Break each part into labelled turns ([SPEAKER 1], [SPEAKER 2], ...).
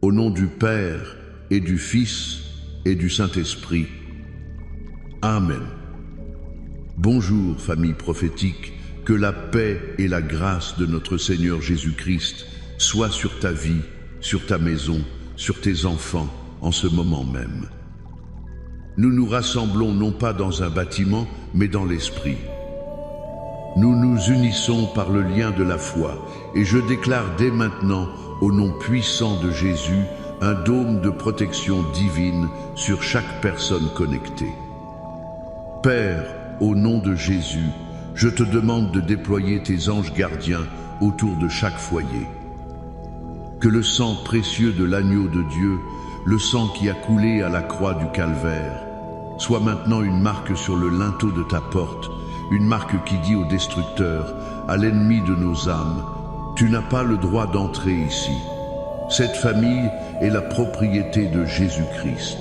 [SPEAKER 1] Au nom du Père et du Fils et du Saint-Esprit. Amen. Bonjour, famille prophétique, que la paix et la grâce de notre Seigneur Jésus-Christ soient sur ta vie, sur ta maison, sur tes enfants, en ce moment même. Nous nous rassemblons non pas dans un bâtiment, mais dans l'esprit. Nous nous unissons par le lien de la foi, et je déclare dès maintenant, au nom puissant de Jésus, un dôme de protection divine sur chaque personne connectée. Père, au nom de Jésus, je te demande de déployer tes anges gardiens autour de chaque foyer. Que le sang précieux de l'agneau de Dieu, le sang qui a coulé à la croix du calvaire, soit maintenant une marque sur le linteau de ta porte, une marque qui dit au destructeur, à l'ennemi de nos âmes, tu n'as pas le droit d'entrer ici. Cette famille est la propriété de Jésus-Christ.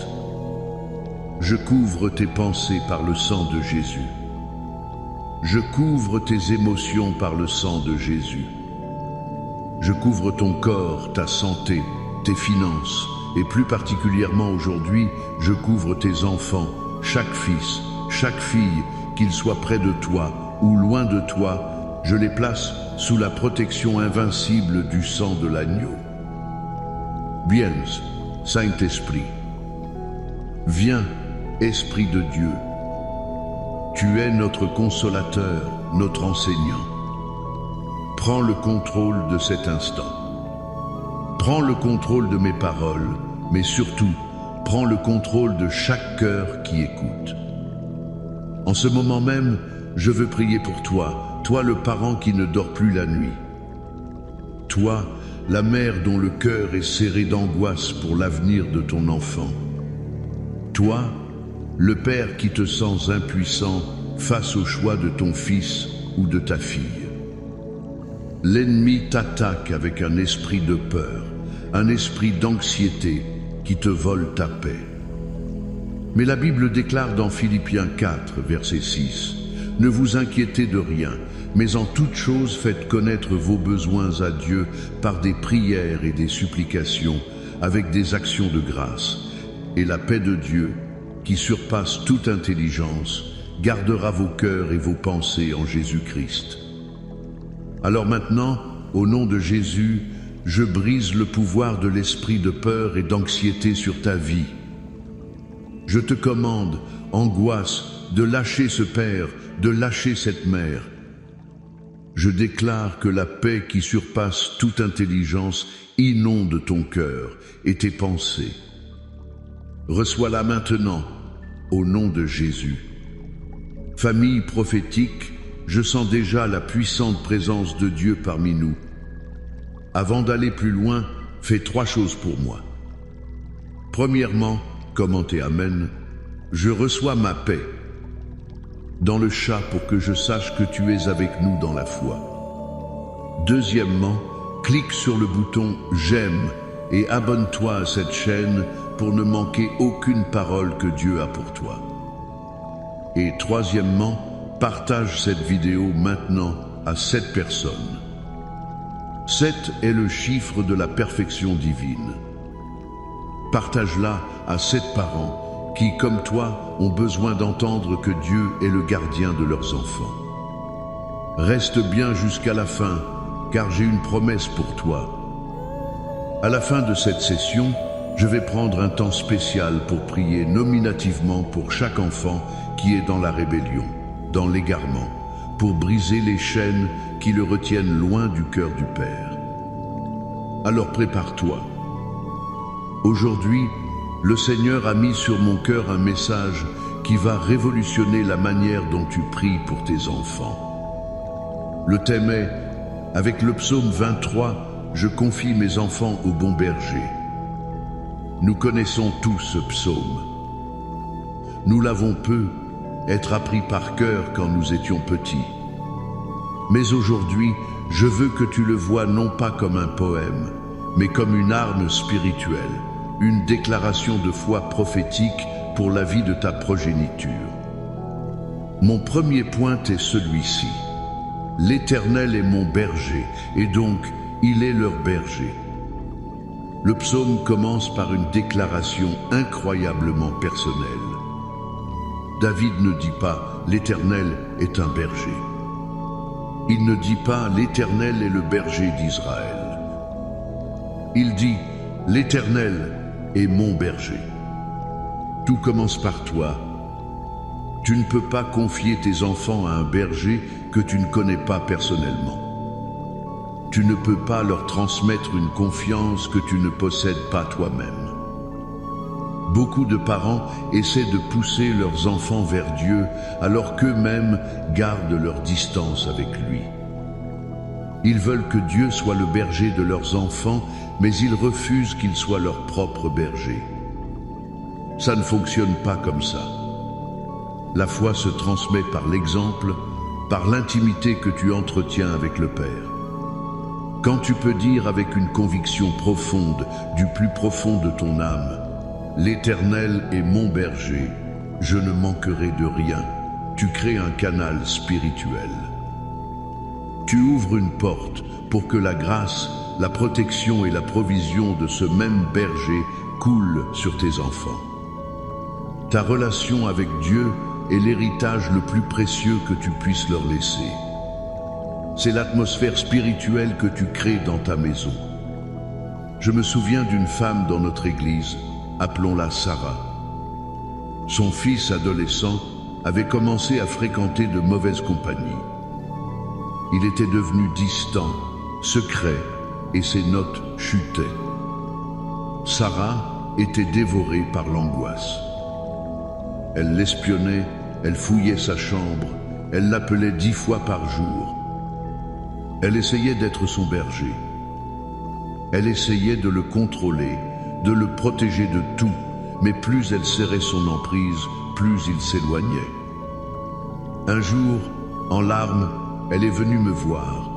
[SPEAKER 1] Je couvre tes pensées par le sang de Jésus. Je couvre tes émotions par le sang de Jésus. Je couvre ton corps, ta santé, tes finances, et plus particulièrement aujourd'hui, je couvre tes enfants, chaque fils, chaque fille, qu'ils soient près de toi ou loin de toi, je les place sous la protection invincible du sang de l'agneau. Viens, Saint-Esprit. Viens, Esprit de Dieu. Tu es notre consolateur, notre enseignant. Prends le contrôle de cet instant. Prends le contrôle de mes paroles, mais surtout, prends le contrôle de chaque cœur qui écoute. En ce moment même, je veux prier pour toi, toi le parent qui ne dort plus la nuit. Toi, la mère dont le cœur est serré d'angoisse pour l'avenir de ton enfant. Toi, le père qui te sens impuissant face au choix de ton fils ou de ta fille. L'ennemi t'attaque avec un esprit de peur, un esprit d'anxiété qui te vole ta paix. Mais la Bible déclare dans Philippiens 4, verset 6, « Ne vous inquiétez de rien, mais en toute chose faites connaître vos besoins à Dieu par des prières et des supplications, avec des actions de grâce. Et la paix de Dieu, qui surpasse toute intelligence, gardera vos cœurs et vos pensées en Jésus-Christ. » Alors maintenant, au nom de Jésus, je brise le pouvoir de l'esprit de peur et d'anxiété sur ta vie. Je te commande, angoisse, de lâcher ce père, de lâcher cette mère. Je déclare que la paix qui surpasse toute intelligence inonde ton cœur et tes pensées. Reçois-la maintenant, au nom de Jésus. Famille prophétique, je sens déjà la puissante présence de Dieu parmi nous. Avant d'aller plus loin, fais 3 choses pour moi. Premièrement, commentez Amen, je reçois ma paix dans le chat pour que je sache que tu es avec nous dans la foi. Deuxièmement, clique sur le bouton j'aime et abonne-toi à cette chaîne pour ne manquer aucune parole que Dieu a pour toi. Et troisièmement, partage cette vidéo maintenant à 7 personnes. 7 est le chiffre de la perfection divine. Partage-la à 7 parents qui, comme toi, ont besoin d'entendre que Dieu est le gardien de leurs enfants. Reste bien jusqu'à la fin, car j'ai une promesse pour toi. À la fin de cette session, je vais prendre un temps spécial pour prier nominativement pour chaque enfant qui est dans la rébellion, dans l'égarement, pour briser les chaînes qui le retiennent loin du cœur du Père. Alors prépare-toi. Aujourd'hui, le Seigneur a mis sur mon cœur un message qui va révolutionner la manière dont tu pries pour tes enfants. Le thème est, avec le psaume 23, je confie mes enfants au bon berger. Nous connaissons tous ce psaume. Nous l'avons peu, être appris par cœur quand nous étions petits. Mais aujourd'hui, je veux que tu le vois non pas comme un poème, mais comme une arme spirituelle, une déclaration de foi prophétique pour la vie de ta progéniture. Mon premier point est celui-ci. L'Éternel est mon berger, et donc il est leur berger. Le psaume commence par une déclaration incroyablement personnelle. David ne dit pas « L'Éternel est un berger ». Il ne dit pas « L'Éternel est le berger d'Israël ». Il dit « L'Éternel est mon berger ». Tout commence par toi. Tu ne peux pas confier tes enfants à un berger que tu ne connais pas personnellement. Tu ne peux pas leur transmettre une confiance que tu ne possèdes pas toi-même. Beaucoup de parents essaient de pousser leurs enfants vers Dieu alors qu'eux-mêmes gardent leur distance avec lui. Ils veulent que Dieu soit le berger de leurs enfants, mais ils refusent qu'il soit leur propre berger. Ça ne fonctionne pas comme ça. La foi se transmet par l'exemple, par l'intimité que tu entretiens avec le Père. Quand tu peux dire avec une conviction profonde, du plus profond de ton âme, « L'Éternel est mon berger, je ne manquerai de rien », tu crées un canal spirituel. Tu ouvres une porte pour que la grâce, la protection et la provision de ce même berger coulent sur tes enfants. Ta relation avec Dieu est l'héritage le plus précieux que tu puisses leur laisser. C'est l'atmosphère spirituelle que tu crées dans ta maison. Je me souviens d'une femme dans notre église, appelons-la Sarah. Son fils adolescent avait commencé à fréquenter de mauvaises compagnies. Il était devenu distant, secret, et ses notes chutaient. Sarah était dévorée par l'angoisse. Elle l'espionnait, elle fouillait sa chambre, elle l'appelait 10 fois par jour. Elle essayait d'être son berger. Elle essayait de le contrôler, de le protéger de tout, mais plus elle serrait son emprise, plus il s'éloignait. Un jour, en larmes, elle est venue me voir.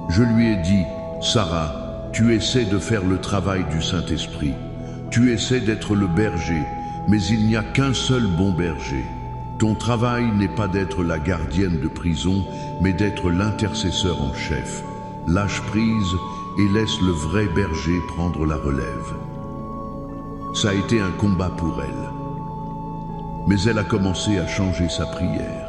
[SPEAKER 1] Je lui ai dit, « Sarah, tu essaies de faire le travail du Saint-Esprit. Tu essaies d'être le berger, mais il n'y a qu'un seul bon berger. Ton travail n'est pas d'être la gardienne de prison, mais d'être l'intercesseur en chef. Lâche prise et laisse le vrai berger prendre la relève. » Ça a été un combat pour elle. Mais elle a commencé à changer sa prière.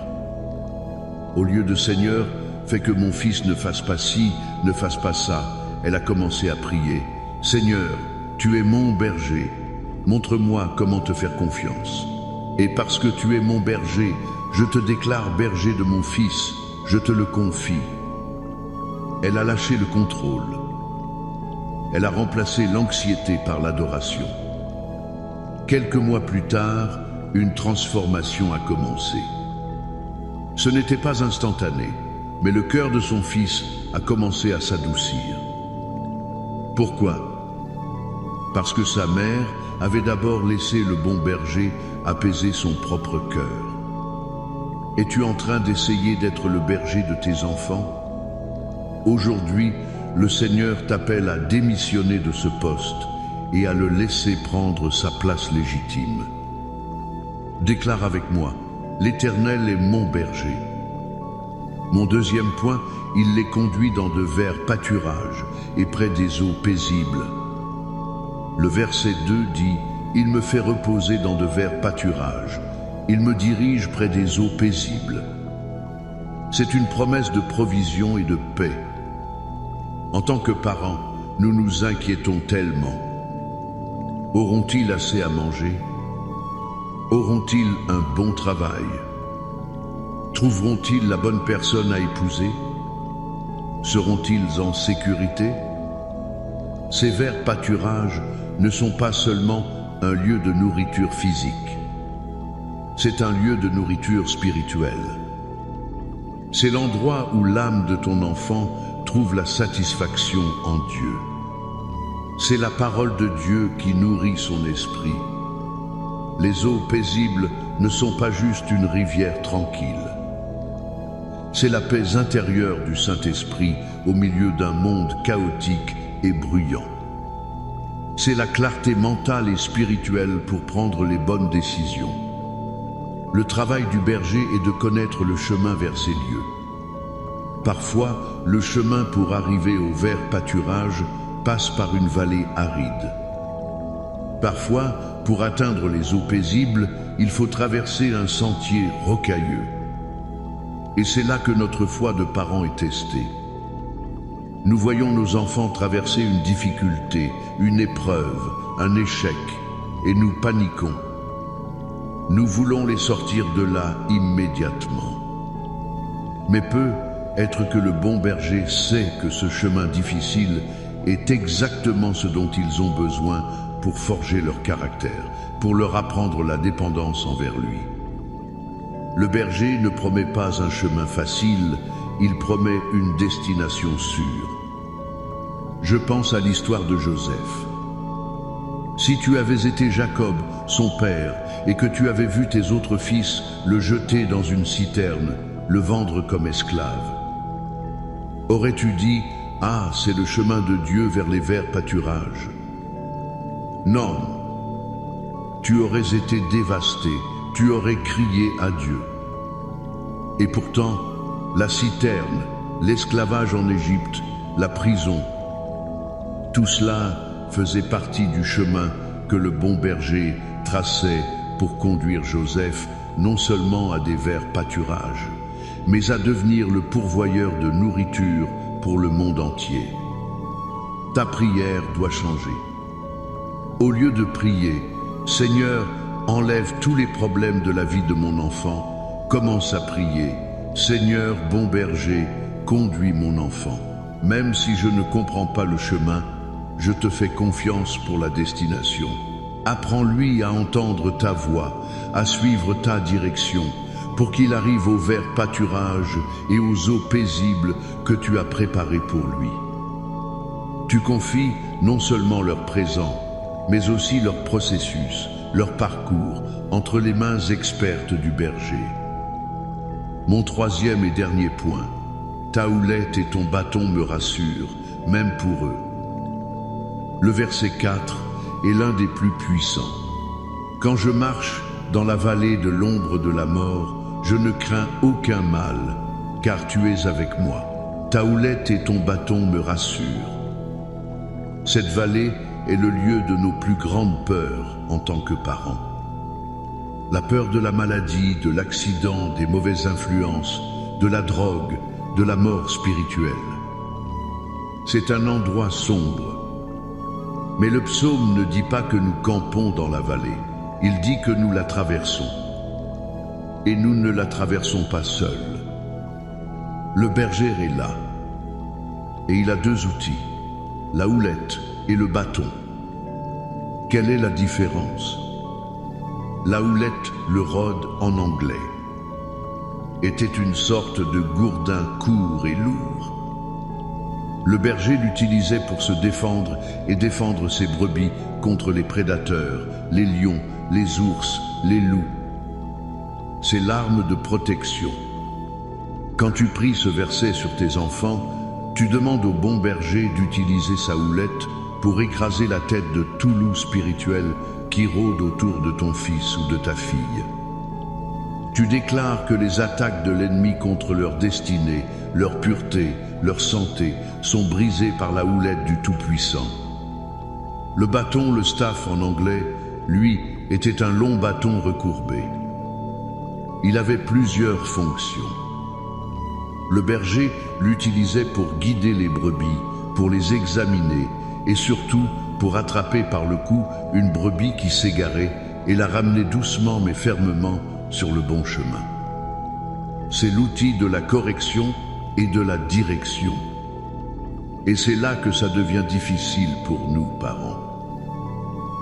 [SPEAKER 1] Au lieu de « Seigneur, fais que mon fils ne fasse pas ci, ne fasse pas ça », elle a commencé à prier. « Seigneur, tu es mon berger. Montre-moi comment te faire confiance. Et parce que tu es mon berger, je te déclare berger de mon fils, je te le confie. » Elle a lâché le contrôle. Elle a remplacé l'anxiété par l'adoration. Quelques mois plus tard, une transformation a commencé. Ce n'était pas instantané, mais le cœur de son fils a commencé à s'adoucir. Pourquoi ? Parce que sa mère avait d'abord laissé le bon berger apaiser son propre cœur. Es-tu en train d'essayer d'être le berger de tes enfants ? Aujourd'hui, le Seigneur t'appelle à démissionner de ce poste et à le laisser prendre sa place légitime. Déclare avec moi, « L'Éternel est mon berger. » Mon deuxième point, il les conduit dans de verts pâturages et près des eaux paisibles. Le verset 2 dit, « Il me fait reposer dans de verts pâturages. Il me dirige près des eaux paisibles. » C'est une promesse de provision et de paix. En tant que parents, nous nous inquiétons tellement. Auront-ils assez à manger? Auront-ils un bon travail? Trouveront-ils la bonne personne à épouser? Seront-ils en sécurité? Ces verts pâturages ne sont pas seulement un lieu de nourriture physique. C'est un lieu de nourriture spirituelle. C'est l'endroit où l'âme de ton enfant trouve la satisfaction en Dieu. C'est la parole de Dieu qui nourrit son esprit. Les eaux paisibles ne sont pas juste une rivière tranquille. C'est la paix intérieure du Saint-Esprit au milieu d'un monde chaotique et bruyant. C'est la clarté mentale et spirituelle pour prendre les bonnes décisions. Le travail du berger est de connaître le chemin vers ces lieux. Parfois, le chemin pour arriver au vert pâturage passe par une vallée aride. Parfois, pour atteindre les eaux paisibles, il faut traverser un sentier rocailleux. Et c'est là que notre foi de parents est testée. Nous voyons nos enfants traverser une difficulté, une épreuve, un échec, et nous paniquons. Nous voulons les sortir de là immédiatement. Mais peut-être que le bon berger sait que ce chemin difficile est exactement ce dont ils ont besoin pour forger leur caractère, pour leur apprendre la dépendance envers lui. Le berger ne promet pas un chemin facile, il promet une destination sûre. Je pense à l'histoire de Joseph. Si tu avais été Jacob, son père, et que tu avais vu tes autres fils le jeter dans une citerne, le vendre comme esclave, aurais-tu dit « Ah, c'est le chemin de Dieu vers les verts pâturages » ? Non, tu aurais été dévasté, tu aurais crié à Dieu. Et pourtant, la citerne, l'esclavage en Égypte, la prison, tout cela faisait partie du chemin que le bon berger traçait pour conduire Joseph non seulement à des verts pâturages, mais à devenir le pourvoyeur de nourriture pour le monde entier. Ta prière doit changer. Au lieu de prier, Seigneur, enlève tous les problèmes de la vie de mon enfant, commence à prier, Seigneur, bon berger, conduis mon enfant. Même si je ne comprends pas le chemin, je te fais confiance pour la destination. Apprends-lui à entendre ta voix, à suivre ta direction, pour qu'il arrive aux verts pâturages et aux eaux paisibles que tu as préparées pour lui. Tu confies non seulement leur présent, mais aussi leur processus, leur parcours, entre les mains expertes du berger. Mon troisième et dernier point, ta houlette et ton bâton me rassurent, même pour eux. Le verset 4 est l'un des plus puissants. Quand je marche dans la vallée de l'ombre de la mort, je ne crains aucun mal, car tu es avec moi. Ta houlette et ton bâton me rassurent. Cette vallée est le lieu de nos plus grandes peurs en tant que parents. La peur de la maladie, de l'accident, des mauvaises influences, de la drogue, de la mort spirituelle. C'est un endroit sombre. Mais le psaume ne dit pas que nous campons dans la vallée. Il dit que nous la traversons. Et nous ne la traversons pas seuls. Le berger est là. Et il a deux outils, la houlette et le bâton. Quelle est la différence? La houlette, le rod en anglais, était une sorte de gourdin court et lourd. Le berger l'utilisait pour se défendre et défendre ses brebis contre les prédateurs, les lions, les ours, les loups. C'est l'arme de protection. Quand tu pries ce verset sur tes enfants, tu demandes au bon berger d'utiliser sa houlette pour écraser la tête de tout loup spirituel qui rôde autour de ton fils ou de ta fille. Tu déclares que les attaques de l'ennemi contre leur destinée, leur pureté, leur santé sont brisées par la houlette du Tout-Puissant. Le bâton, le staff en anglais, lui, était un long bâton recourbé. Il avait plusieurs fonctions. Le berger l'utilisait pour guider les brebis, pour les examiner et surtout pour attraper par le cou une brebis qui s'égarait et la ramener doucement mais fermement sur le bon chemin. C'est l'outil de la correction et de la direction. Et c'est là que ça devient difficile pour nous, parents.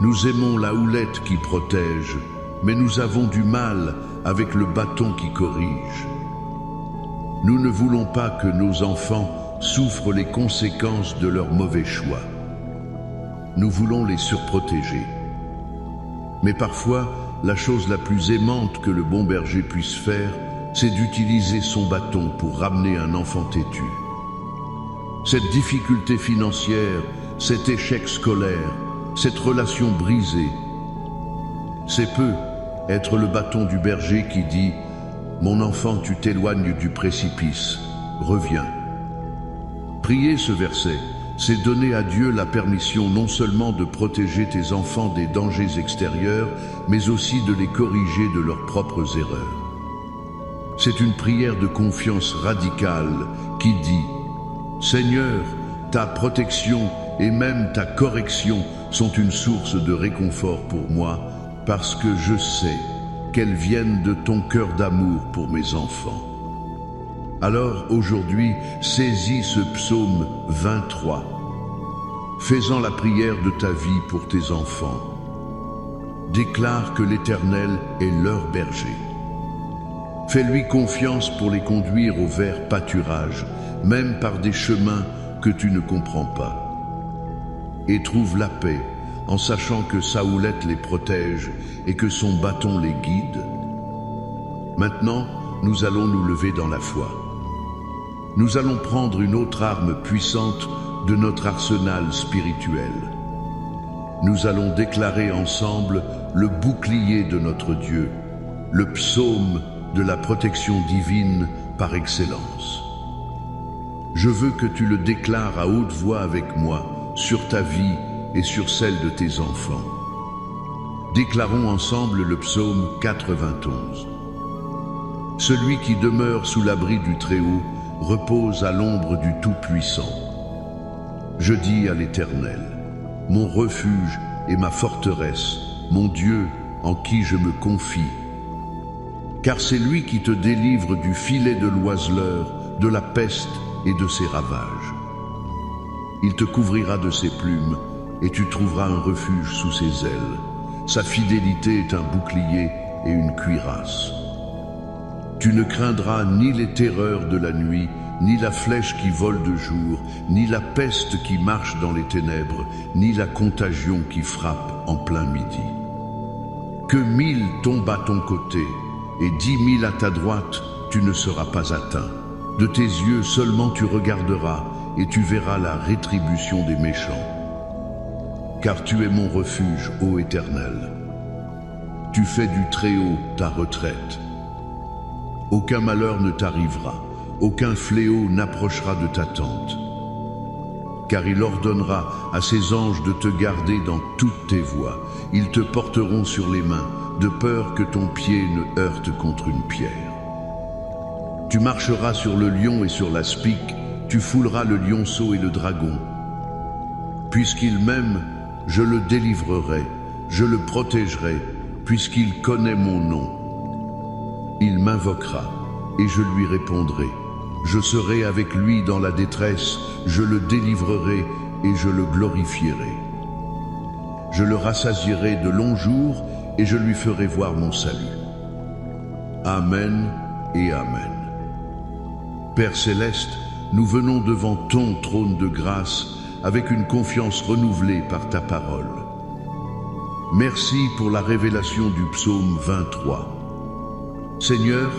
[SPEAKER 1] Nous aimons la houlette qui protège, mais nous avons du mal avec le bâton qui corrige. Nous ne voulons pas que nos enfants souffrent les conséquences de leurs mauvais choix. Nous voulons les surprotéger. Mais parfois, la chose la plus aimante que le bon berger puisse faire, c'est d'utiliser son bâton pour ramener un enfant têtu. Cette difficulté financière, cet échec scolaire, cette relation brisée, c'est peu être le bâton du berger qui dit « Mon enfant, tu t'éloignes du précipice, reviens ». Prier ce verset, c'est donner à Dieu la permission non seulement de protéger tes enfants des dangers extérieurs, mais aussi de les corriger de leurs propres erreurs. C'est une prière de confiance radicale qui dit « Seigneur, ta protection et même ta correction sont une source de réconfort pour moi, parce que je sais qu'elles viennent de ton cœur d'amour pour mes enfants. » Alors aujourd'hui, saisis ce psaume 23, fais-en la prière de ta vie pour tes enfants. Déclare que l'Éternel est leur berger. Fais-lui confiance pour les conduire au vert pâturage, même par des chemins que tu ne comprends pas. Et trouve la paix en sachant que sa houlette les protège et que son bâton les guide. Maintenant, nous allons nous lever dans la foi. Nous allons prendre une autre arme puissante de notre arsenal spirituel. Nous allons déclarer ensemble le bouclier de notre Dieu, le psaume de la protection divine par excellence. Je veux que tu le déclares à haute voix avec moi sur ta vie et sur celle de tes enfants. Déclarons ensemble le psaume 91. Celui qui demeure sous l'abri du Très-Haut repose à l'ombre du Tout-Puissant. Je dis à l'Éternel, mon refuge et ma forteresse, mon Dieu en qui je me confie. Car c'est lui qui te délivre du filet de l'oiseleur, de la peste et de ses ravages. Il te couvrira de ses plumes et tu trouveras un refuge sous ses ailes. Sa fidélité est un bouclier et une cuirasse. Tu ne craindras ni les terreurs de la nuit, ni la flèche qui vole de jour, ni la peste qui marche dans les ténèbres, ni la contagion qui frappe en plein midi. Que 1000 tombent à ton côté et 10 000 à ta droite, tu ne seras pas atteint. De tes yeux seulement tu regarderas et tu verras la rétribution des méchants. Car tu es mon refuge, ô Éternel. Tu fais du Très-Haut ta retraite. Aucun malheur ne t'arrivera, aucun fléau n'approchera de ta tente. Car il ordonnera à ses anges de te garder dans toutes tes voies. Ils te porteront sur les mains, de peur que ton pied ne heurte contre une pierre. Tu marcheras sur le lion et sur l'aspic, tu fouleras le lionceau et le dragon. Puisqu'il m'aime, je le délivrerai, je le protégerai, puisqu'il connaît mon nom. Il m'invoquera, et je lui répondrai. Je serai avec lui dans la détresse, je le délivrerai et je le glorifierai. Je le rassasierai de longs jours et je lui ferai voir mon salut. Amen et Amen. Père céleste, nous venons devant ton trône de grâce avec une confiance renouvelée par ta parole. Merci pour la révélation du psaume 23. Seigneur,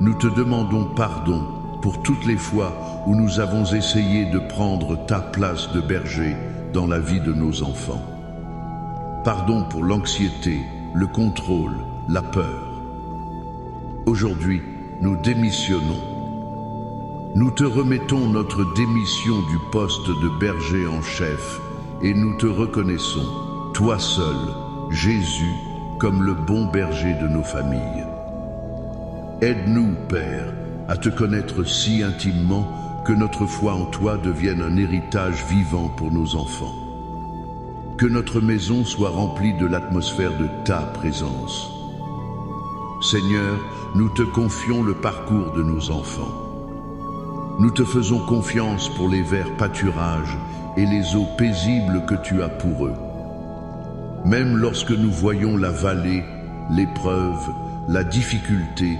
[SPEAKER 1] nous te demandons pardon pour toutes les fois où nous avons essayé de prendre ta place de berger dans la vie de nos enfants. Pardon pour l'anxiété, le contrôle, la peur. Aujourd'hui, nous démissionnons. Nous te remettons notre démission du poste de berger en chef et nous te reconnaissons, toi seul, Jésus, comme le bon berger de nos familles. Aide-nous, Père, à te connaître si intimement que notre foi en toi devienne un héritage vivant pour nos enfants. Que notre maison soit remplie de l'atmosphère de ta présence. Seigneur, nous te confions le parcours de nos enfants. Nous te faisons confiance pour les verts pâturages et les eaux paisibles que tu as pour eux. Même lorsque nous voyons la vallée, l'épreuve, la difficulté,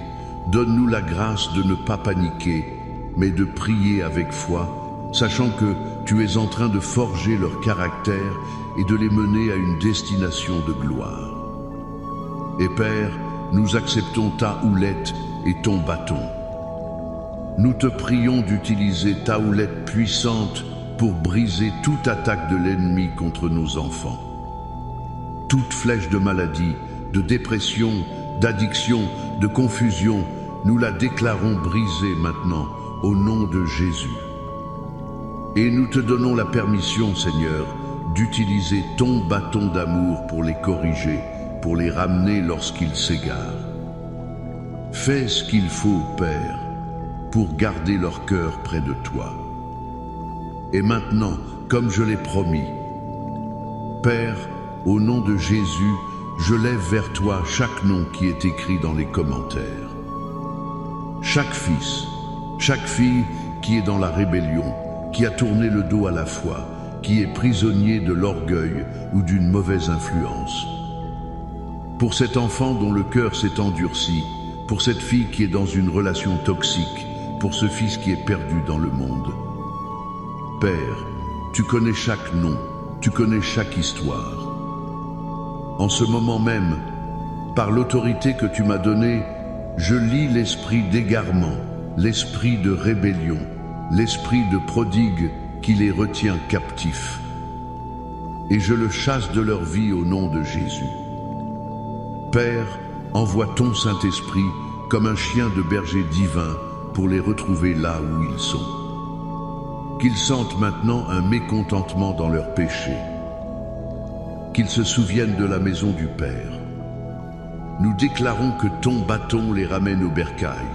[SPEAKER 1] donne-nous la grâce de ne pas paniquer, mais de prier avec foi, sachant que tu es en train de forger leur caractère et de les mener à une destination de gloire. Et Père, nous acceptons ta houlette et ton bâton. Nous te prions d'utiliser ta houlette puissante pour briser toute attaque de l'ennemi contre nos enfants. Toute flèche de maladie, de dépression, d'addiction, de confusion, nous la déclarons brisée maintenant au nom de Jésus. Et nous te donnons la permission, Seigneur, d'utiliser ton bâton d'amour pour les corriger, pour les ramener lorsqu'ils s'égarent. Fais ce qu'il faut, Père, pour garder leur cœur près de toi. Et maintenant, comme je l'ai promis, Père, au nom de Jésus, je lève vers toi chaque nom qui est écrit dans les commentaires. Chaque fils, chaque fille qui est dans la rébellion, qui a tourné le dos à la foi, qui est prisonnier de l'orgueil ou d'une mauvaise influence. Pour cet enfant dont le cœur s'est endurci, pour cette fille qui est dans une relation toxique, pour ce fils qui est perdu dans le monde. Père, tu connais chaque nom, tu connais chaque histoire. En ce moment même, par l'autorité que tu m'as donnée, je lis l'esprit d'égarement, l'esprit de rébellion, l'esprit de prodigue qui les retient captifs. Et je le chasse de leur vie au nom de Jésus. Père, envoie ton Saint-Esprit comme un chien de berger divin pour les retrouver là où ils sont. Qu'ils sentent maintenant un mécontentement dans leurs péchés. Qu'ils se souviennent de la maison du Père. Nous déclarons que ton bâton les ramène au bercail.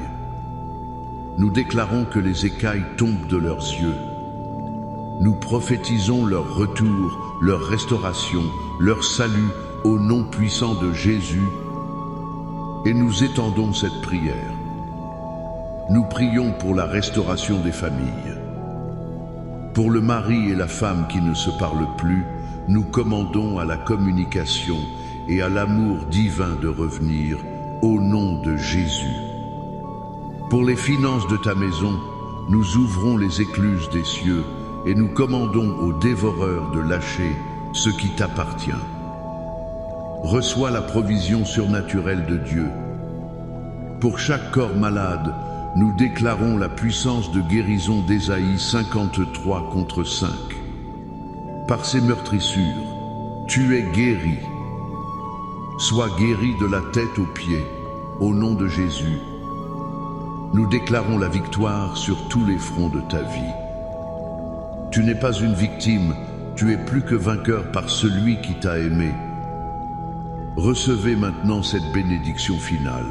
[SPEAKER 1] Nous déclarons que les écailles tombent de leurs yeux. Nous prophétisons leur retour, leur restauration, leur salut au nom puissant de Jésus. Et nous étendons cette prière. Nous prions pour la restauration des familles. Pour le mari et la femme qui ne se parlent plus, nous commandons à la communication et à l'amour divin de revenir au nom de Jésus. Pour les finances de ta maison, nous ouvrons les écluses des cieux et nous commandons aux dévoreurs de lâcher ce qui t'appartient. Reçois la provision surnaturelle de Dieu. Pour chaque corps malade, nous déclarons la puissance de guérison d'Ésaïe 53 contre 5. Par ces meurtrissures, tu es guéri. Sois guéri de la tête aux pieds, au nom de Jésus. Nous déclarons la victoire sur tous les fronts de ta vie. Tu n'es pas une victime, tu es plus que vainqueur par celui qui t'a aimé. Recevez maintenant cette bénédiction finale.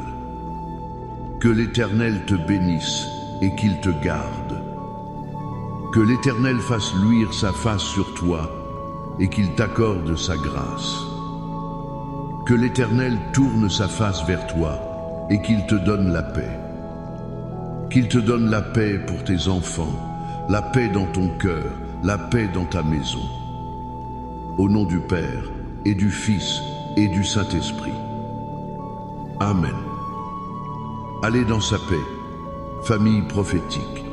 [SPEAKER 1] Que l'Éternel te bénisse et qu'il te garde. Que l'Éternel fasse luire sa face sur toi et qu'il t'accorde sa grâce. Que l'Éternel tourne sa face vers toi et qu'il te donne la paix. Qu'il te donne la paix pour tes enfants, la paix dans ton cœur, la paix dans ta maison. Au nom du Père et du Fils et du Saint-Esprit. Amen. Allez dans sa paix, famille prophétique.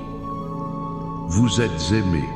[SPEAKER 1] Vous êtes aimés.